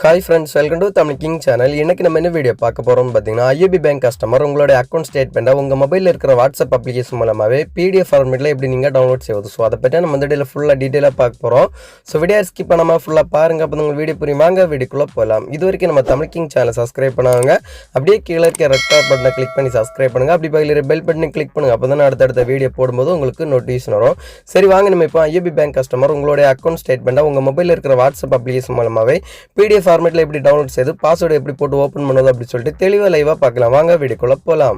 Hi friends, welcome to Tamil King channel. இன்னைக்கு நம்ம என்ன வீடியோ பார்க்க போறோம்னு பாத்தீங்கன்னா IOB bank customer உங்களோட அக்கவுண்ட் ஸ்டேட்மென்ட்டை உங்க மொபைல்ல இருக்கிற WhatsApp அப்ளிகேஷன் மூலமாவே PDF ஃபார்மட்ல எப்படி நீங்க டவுன்லோட் செய்வது. சோ அத பத்தி நம்ம இந்த வீடியோல ஃபுல்லா டீடைலா பார்க்க போறோம். சோ வீடியோ ஸ்கிப் பண்ணாம ஃபுல்லா பாருங்க. அப்ப உங்களுக்கு வீடியோ புரியுமாங்க? வீடியோக்குள்ள போலாம். இதுவரைக்கும் நம்ம Tamil King channel subscribe பண்ணாங்க. அப்படியே கீழ இருக்க ரெட் கலர் பட்டனை கிளிக் பண்ணி subscribe பண்ணுங்க. அப்படி பக்கத்துல இருக்க பெல் பட்டனை கிளிக் பண்ணுங்க. அப்பதான் அடுத்த வீடியோ போடும்போது உங்களுக்கு நோட்டிஃபிகேஷன் வரும். சரி வாங்க நம்ம இப்போ IOB bank customer உங்களோட அக்கவுண்ட் ஸ்டேட்மென்ட்டை உங்க மொபைல்ல இருக்கிற WhatsApp அப்ளிகேஷன் மூலமாவே PDF ஃபார்மட்ல எப்படி டவுன்லோட் செய்து பாஸ்வேர்ட் எப்படி போட்டு ஓபன் பண்ணுவது அப்படி சொல்லிட்டு தெளிவா லைவா பார்க்கலாம். வாங்க வீடியோக்குள்ள போலாம்.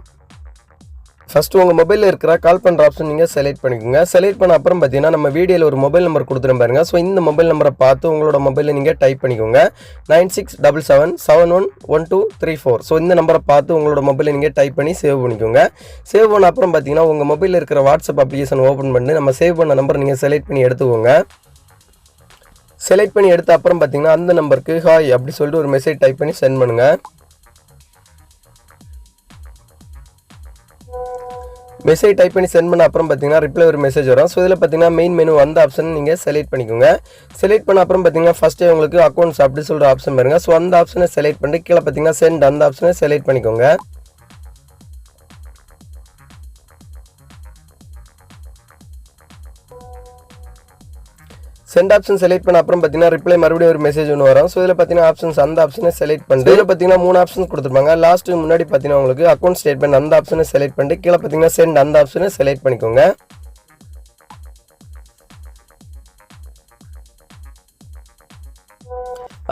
ஃபர்ஸ்ட் உங்க மொபைல்ல இருக்கிற கால் பண்ற ஆப்ஷன் நீங்க செலக்ட் பண்ணிக்கோங்க. செலக்ட் பண்ண அப்புறம் பாத்தீங்கன்னா நம்ம வீடியோல ஒரு மொபைல் நம்பர் கொடுத்துறோம் பாருங்க. சோ இந்த மொபைல் நம்பரை பார்த்து உங்களோட மொபைல்ல நீங்க டைப் பண்ணிக்கோங்க 9677711234. சோ இந்த நம்பரை பார்த்து உங்களோட மொபைல்ல நீங்க டைப் பண்ணி சேவ் பண்ணிக்கோங்க. சேவ் பண்ண அப்புறம் பாத்தீங்கன்னா உங்க மொபைல்ல இருக்கிற வாட்ஸ்அப் அப்ளிகேஷன் ஓபன் பண்ணி நம்ம சேவ் பண்ண நம்பர் நீங்க செலக்ட் பண்ணி எடுத்துக்கோங்க. செலக்ட் பண்ணி எடுத்த அப்புறம் பாத்தீங்கன்னா அந்த நம்பருக்கு ஹாய் அப்படி சொல்லிட்டு ஒரு மெசேஜ் டைப் பண்ணி சென்ட் பண்ணுங்க. மெசேஜ் டைப் பண்ணி சென்ட் பண்ண அப்புறம் பாத்தீங்கன்னா ரிப்ளை ஒரு மெசேஜ் வரும். சோ இதுல பாத்தீங்கன்னா மெயின் மெனு அந்த ஆப்ஷன் நீங்க செலக்ட் பண்ணிக்கோங்க. செலக்ட் பண்ண அப்புறம் பாத்தீங்கன்னா ஃபர்ஸ்ட் உங்களுக்கு அக்கவுண்ட்ஸ் அப்படி சொல்ற ஆப்ஷன் பாருங்க. சோ அந்த ஆப்ஷனை செலக்ட் பண்ணி கீழ பாத்தீங்கன்னா சென்ட் அந்த ஆப்ஷனை செலக்ட் பண்ணிக்கோங்க. சென்ட் ஆப்ஷன் செலக்ட் பண்ண அப்புறம் பாத்தீங்கன்னா ரிப்ளை மறுபடியும் ஒரு மெசேஜ் ஒன்று வரும். சோ இதுல பாத்தீங்கன்னா ஆப்ஷன்ஸ் அந்த ஆப்ஷனை செலக்ட் பண்ணிட்டு இதுல பாத்தீங்கன்னா 3 ஆப்ஷன்ஸ் கொடுத்திருப்பாங்க. லாஸ்ட் முன்னாடி பாத்தீங்கன்னா உங்களுக்கு அக்கவுண்ட் ஸ்டேட்மென்ட் அந்த ஆப்ஷனை செலக்ட் பண்ணிட்டு கீழ பாத்தீங்கன்னா சென்ட் அந்த ஆப்ஷனை செலக்ட் பண்ணிக்கோங்க.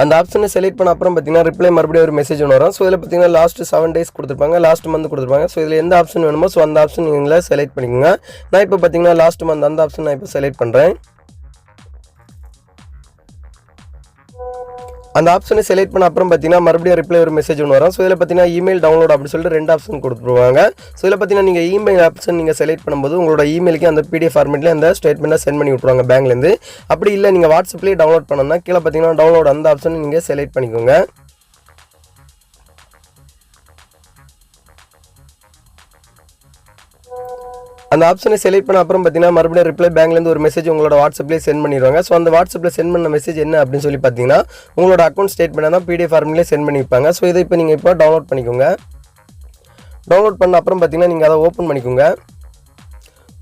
அந்த ஆப்ஷனை செலக்ட் பண்ண அப்புறம் பாத்தீங்கன்னா ரிப்ளை மறுபடியும் ஒரு மெசேஜ் ஒன்று வரும். சோ இதுல பாத்தீங்கன்னா லாஸ்ட் 7 டேஸ் கொடுத்திருப்பாங்க, லாஸ்ட் மந்த் கொடுத்திருப்பாங்க. சோ இதுல எந்த ஆப்ஷன் வேணுமோ சோ அந்த ஆப்ஷன் நீங்க செலக்ட் பண்ணிக்கோங்க. நான் இப்போ பாத்தீங்கன்னா லாஸ்ட் மந்த் அந்த ஆப்ஷன் நான் இப்போ செலக்ட் பண்றேன். அந்த ஆப்ஷனை செலக்ட் பண்ண அப்புறம் பாத்தீங்கன்னா மறுபடியும் ரிப்ளை ஒரு மெசேஜ் ஒன்று வரும். சோ இதுல பாத்தீங்கன்னா இமெயில் டவுன்லோட் அப்படி சொல்லிட்டு 2 ஆப்ஷன் கொடுத்துருவாங்க. சோ இதுல பாத்தீங்கன்னா நீங்க இமெயில் ஆப்ஷன் நீங்க செலக்ட் பண்ணும்போது உங்களோட இமெயிலுக்கு அந்த PDF ஃபார்மட்ல அந்த ஸ்டேட்மென்ட்டை சென்ட் பண்ணி விட்டுருவாங்க பேங்க்ல இருந்து. அப்படி இல்ல நீங்க வாட்ஸ்அப்லயே டவுன்லோட் பண்ணனும்னா கீழ பாத்தீங்கன்னா டவுன்லோட் அந்த ஆப்ஷனை நீங்க செலக்ட் பண்ணிக்கோங்க. அந்த ஆப்ஷனை செலக்ட் பண்ண அப்புறம் பாத்தீங்கன்னா மறுபடியும் ரிப்ளை பேங்க்ல இருந்து ஒரு மெசேஜ் உங்களோட வாட்ஸ்அப்லயே சென்ட் பண்ணிடுவாங்க. சோ அந்த வாட்ஸ்அப்ல சென்ட் பண்ண மெசேஜ் என்ன அப்படின்னு சொல்லி பாத்தீங்கன்னா உங்களோட அக்கவுண்ட் ஸ்டேட்மென்ட்டை தான் PDF ஃபார்மட்லயே சென்ட் பண்ணிப்பாங்க. சோ இதை இப்போ நீங்க இப்போ டவுன்லோட் பண்ணிக்கோங்க. டவுன்லோட் பண்ண அப்புறம் பாத்தீங்கன்னா நீங்க அதை ஓபன் பண்ணிக்கோங்க.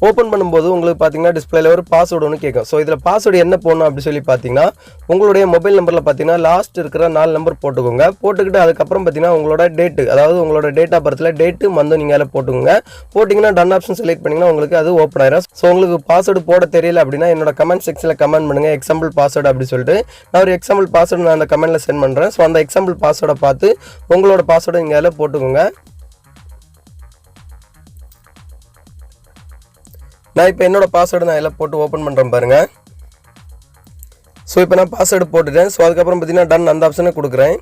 ஓபன் பண்ணும்போது உங்களுக்கு பாத்தீங்கன்னா டிஸ்ப்ளேல ஒரு பாஸ்வேர்ட் ஒன்று கேட்கும். சோ இதுல பாஸ்வேர்ட் என்ன போடணும் அப்படி சொல்லி பாத்தீங்கன்னா உங்களுடைய மொபைல் நம்பர்ல பாத்தீங்கன்னா லாஸ்ட் இருக்கிற 4 நம்பர் போட்டுக்கோங்க. போட்டுக்கிட்டு அதுக்கப்புறம் பாத்தீங்கன்னா உங்களோட டேட், அதாவது உங்களோட டேட் ஆஃப் பர்த்ல டேட் மந்த் நீங்க அதில் போட்டுக்கோங்க. போட்டீங்கன்னா டன் ஆப்ஷன் செலக்ட் பண்ணீங்கன்னா உங்களுக்கு அது ஓப்பன் ஆயிரும். சோ உங்களுக்கு பாஸ்வேர்டு போட தெரியல அப்படின்னா என்னோட கமெண்ட் செக்ஷன்ல கமெண்ட் பண்ணுங்க எக்ஸாம்பிள் பாஸ்வேர்டு அப்படி சொல்லிட்டு. நான் ஒரு எக்ஸாம்பிள் பாஸ்வேர்டு நான் அந்த கமெண்ட்ல சென்ட் பண்றேன். சோ அந்த எக்ஸாம்பிள் பாஸ்வேர்டை பார்த்து உங்களோட பாஸ்வேர்டை நீங்க அதில் போட்டுக்கோங்க. நான் இப்போ என்னோட பாஸ்வேர்டு நான் எல்லாம் போட்டு ஓபன் பண்றேன் பாருங்க. சோ இப்போ நான் பாஸ்வேர்டு போட்டுட்டேன். சோ அதுக்கப்புறம் பாத்தீங்கன்னா டன் அந்த ஆப்ஷனை கொடுக்குறேன்.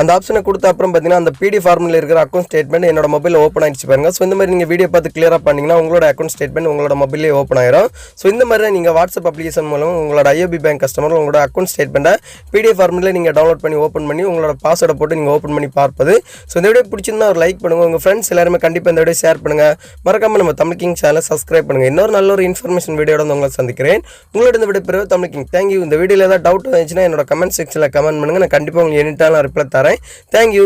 அந்த ஆப்ஷனை கொடுத்த அப்புறம் பாத்தீங்கன்னா அந்த PDF ஃபார்மட்ல இருக்கிற அக்கவுண்ட் ஸ்டேட்மென்ட் என்னோட மொபைல்ல ஓபன் ஆயிடுச்சு பாருங்க. சோ இந்த மாதிரி நீங்க வீடியோ பார்த்து கிளியரா பண்ணீங்கன்னா உங்களோட அக்கவுண்ட் ஸ்டேட்மென்ட் உங்களோட மொபைல்லே ஓபன் ஆயிரும். சோ இந்த மாதிரி நீங்க வாட்ஸ்அப் அப்ளிகேஷன் மூலம் உங்களோட IOB bank கஸ்டமர் உங்களோட அக்கவுண்ட் ஸ்டேட்மென்ட்டை PDF ஃபார்மட்ல நீங்க டவுன்லோட் பண்ணி ஓபன் பண்ணி உங்களோட பாஸ்வேர்டை போட்டு நீங்க ஓபன் பண்ணி பார்ப்பது. சோ இந்த வீடியோ பிடிச்சிருந்தா ஒரு லைக் பண்ணுங்க. உங்க ஃப்ரெண்ட்ஸ் எல்லாரும் கண்டிப்பா இந்த வீடியோ ஷேர் பண்ணுங்க. மறக்காம நம்ம Tamil King சேனலை சப்ஸ்கிரைப் பண்ணுங்க. இன்னொரு நல்ல ஒரு இன்ஃபர்மேஷன் வீடியோட உங்களை சந்திக்கிறேன். உங்களோட இந்த வீடியோ பிறகு Tamil King. Thank you. இந்த வீடியோல ஏதாவது டவுட் இருந்துச்சுன்னா என்னோட கமெண்ட் செக்ஷன்ல கமெண்ட் பண்ணுங்க. நான் கண்டிப்பா உங்களுக்கு எனி டைம் ரிப்ளை தரேன். Thank you.